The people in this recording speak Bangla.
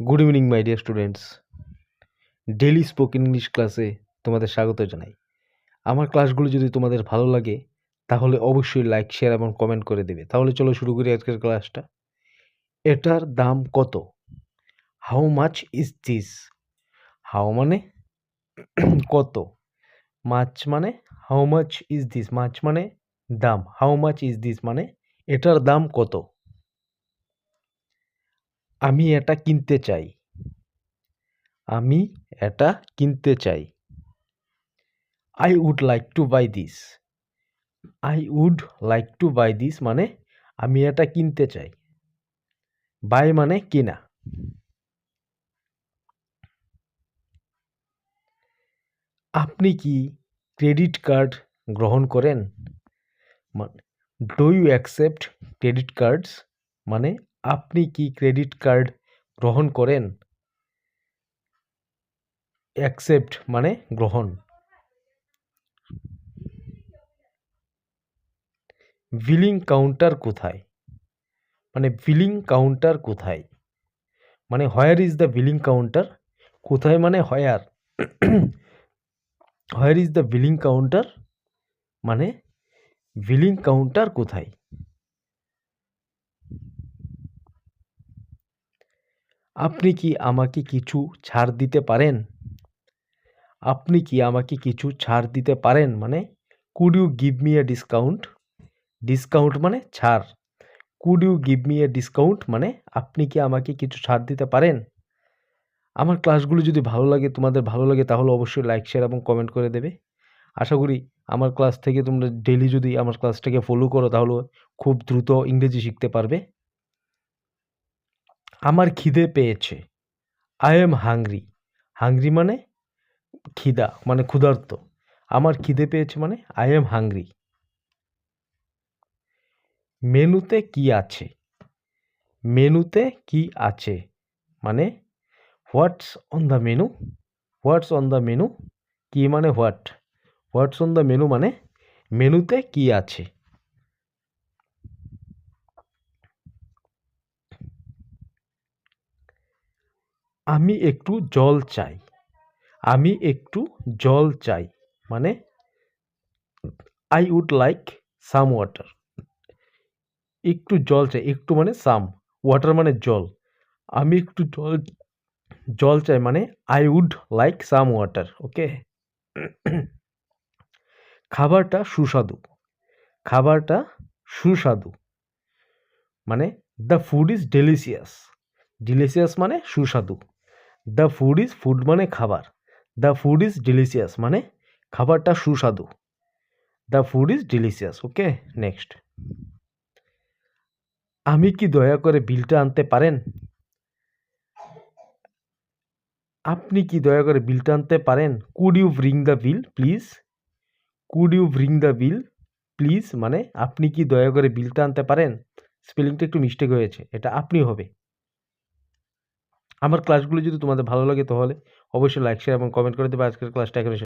Good evening my dear students. Daily spoken English ক্লাসে তোমাদের স্বাগত জানাই। আমার ক্লাসগুলো যদি তোমাদের ভালো লাগে তাহলে অবশ্যই লাইক, শেয়ার এবং কমেন্ট করে দেবে। তাহলে চলো শুরু করি আজকের ক্লাসটা। এটার দাম কত? How much is this? How মানে কত, মাচ মানে how much is this, much মানে দাম, হাউ মাচ ইজ দিস মানে এটার দাম কত। আমি এটা কিনতে চাই, আমি এটা কিনতে চাই। I would like to buy this. I would like to buy this মানে আমি এটা কিনতে চাই। বাই মানে কেনা। আপনি কি ক্রেডিট কার্ড গ্রহণ করেন? Do you accept credit cards মানে আপনি কি ক্রেডিট কার্ড গ্রহণ করেন? অ্যাকসেপ্ট মানে গ্রহণ। বিলিং কাউন্টার কোথায়? মানে বিলিং কাউন্টার কোথায় মানে where is the billing counter. কোথায় মানে where. Where is the billing counter মানে বিলিং কাউন্টার কোথায়। আপনি কি আমাকে কিছু ছাড় দিতে পারেন? আপনি কি আমাকে কিছু ছাড় দিতে পারেন মানে could you give me a discount. Discount মানে ছাড়। Could you give me a discount মানে আপনি কি আমাকে কিছু ছাড় দিতে পারেন। আমার ক্লাসগুলো যদি ভালো লাগে, তোমাদের ভালো লাগে, তাহলে অবশ্যই লাইক, শেয়ার এবং কমেন্ট করে দেবে। আশা করি আমার ক্লাস থেকে তোমরা ডেইলি যদি আমার ক্লাসটাকে ফলো করো তাহলে খুব দ্রুত ইংরেজি শিখতে পারবে। আমার খিদে পেয়েছে, আই এম হাংরি। হাংরি মানে খিদা মানে ক্ষুধার্ত। আমার খিদে পেয়েছে মানে আই এম হাংরি। মেনুতে কি আছে? মেনুতে কি আছে মানে হোয়াটস on the menu. What's on the menu কি মানে what. What's on the menu মানে মেনুতে কি আছে। আমি একটু জল চাই। আমি একটু জল চাই মানে I would like some water. একটু জল চাই, একটু মানে সাম, ওয়াটার মানে জল। আমি একটু জল চাই মানে I would like some water. Okay. খাবারটা সুস্বাদু। খাবারটা সুস্বাদু মানে the food is delicious. Delicious মানে সুস্বাদু। দ্য ফুড ইজ, ফুড মানে খাবার। দ্য ফুড ইজ ডেলিশিয়াস মানে খাবারটা সুস্বাদু। The food is delicious. Okay, next. আমি কি দয়া করে বিলটা আনতে পারেন? আপনি কি দয়া করে বিলটা আনতে পারেন? Could you bring the bill please. Could you bring the bill please মানে আপনি কি দয়া করে বিলটা আনতে পারেন। স্পেলিংটা একটু মিস্টেক হয়েছে, এটা আপনি হবে। আমার ক্লাসগুলো যদি তোমাদের ভালো লাগে তাহলে অবশ্যই লাইক, শেয়ার এবং কমেন্ট করে দেবে। আজকের ক্লাসটা এখানে